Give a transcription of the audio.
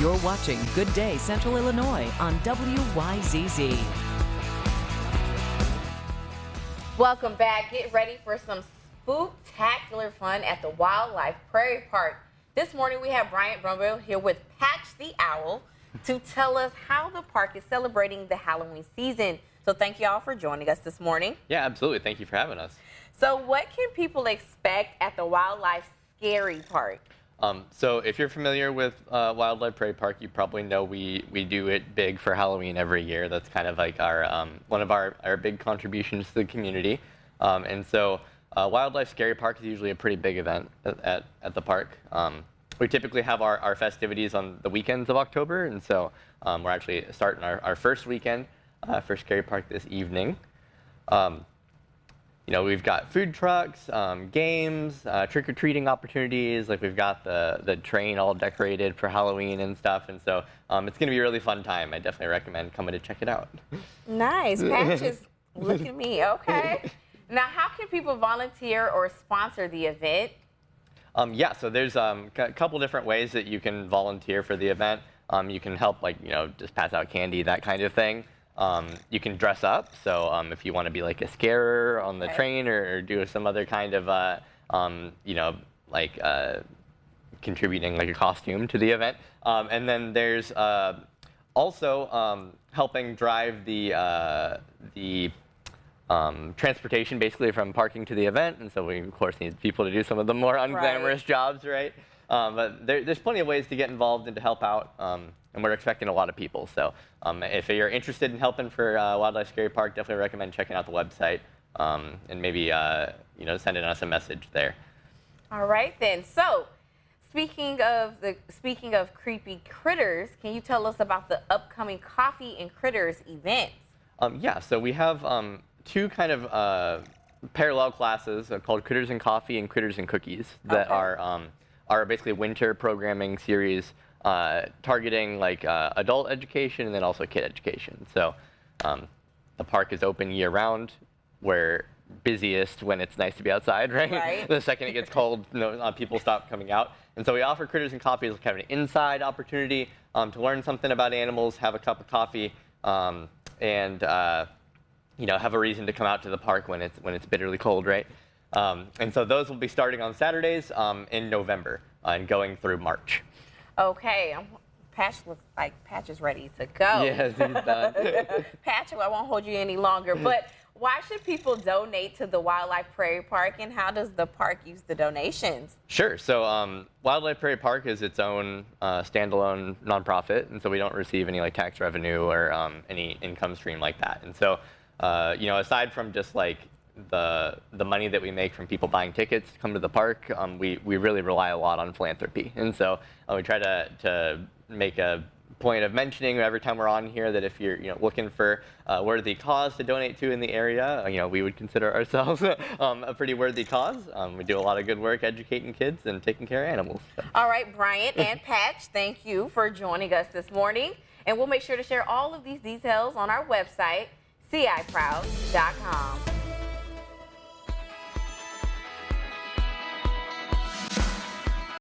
You're watching Good Day Central Illinois on WYZZ. Welcome back. Get ready for some spooktacular fun at the Wildlife Prairie Park. This morning we have Bryant Brumbill here with Patch the Owl to tell us how the park is celebrating the Halloween season. So thank you all for joining us this morning. Yeah, absolutely. Thank you for having us. So what can people expect at the Wildlife Scary Park? So if you're familiar with Wildlife Prairie Park, you probably know we do it big for Halloween every year. That's kind of like our one of our big contributions to the community. And so Wildlife Scary Park is usually a pretty big event at the park. We typically have our festivities on the weekends of October, and so we're actually starting our first weekend for Scary Park this evening. You know, we've got food trucks, games, trick-or-treating opportunities. Like we've got the train all decorated for Halloween and stuff. And so it's going to be a really fun time. I definitely recommend coming to check it out. Nice. Patches, look at me. Okay. Now, how can people volunteer or sponsor the event? Yeah, so there's a couple different ways that you can volunteer for the event. You can help, like, you know, just pass out candy, that kind of thing. You can dress up, so if you want to be like a scarer on the train or do some other kind of, you know, like contributing like a costume to the event. And then there's also helping drive the transportation basically from parking to the event. And so we, of course, need people to do some of the more unglamorous jobs, right? But there's plenty of ways to get involved and to help out. And we're expecting a lot of people. So if you're interested in helping for Wildlife Scary Park, definitely recommend checking out the website and maybe you know, sending us a message there. All right then. So speaking of creepy critters, can you tell us about the upcoming Coffee and Critters events? Yeah. So we have two kind of parallel classes called Critters and Coffee and Critters and Cookies that are basically winter programming series. Targeting like adult education and then also kid education. So the park is open year round. We're busiest when it's nice to be outside, right? The second it gets cold, people stop coming out. And so we offer Critters and Coffee as kind of an inside opportunity to learn something about animals, have a cup of coffee, and you know, have a reason to come out to the park when it's bitterly cold, right? And so those will be starting on Saturdays in November and going through March. Okay, Patch looks like Patch is ready to go. Yes, he's done. Patch, I won't hold you any longer, but why should people donate to the Wildlife Prairie Park, and how does the park use the donations? Sure. So Wildlife Prairie Park is its own standalone nonprofit, and so we don't receive any like tax revenue or any income stream like that. And so, you know, aside from just like the money that we make from people buying tickets to come to the park, we really rely a lot on philanthropy. And so we try to make a point of mentioning every time we're on here that if you're looking for a worthy cause to donate to in the area, we would consider ourselves a pretty worthy cause. We do a lot of good work educating kids and taking care of animals. So. All right, Bryant and Patch, thank you for joining us this morning. And we'll make sure to share all of these details on our website, ciproud.com.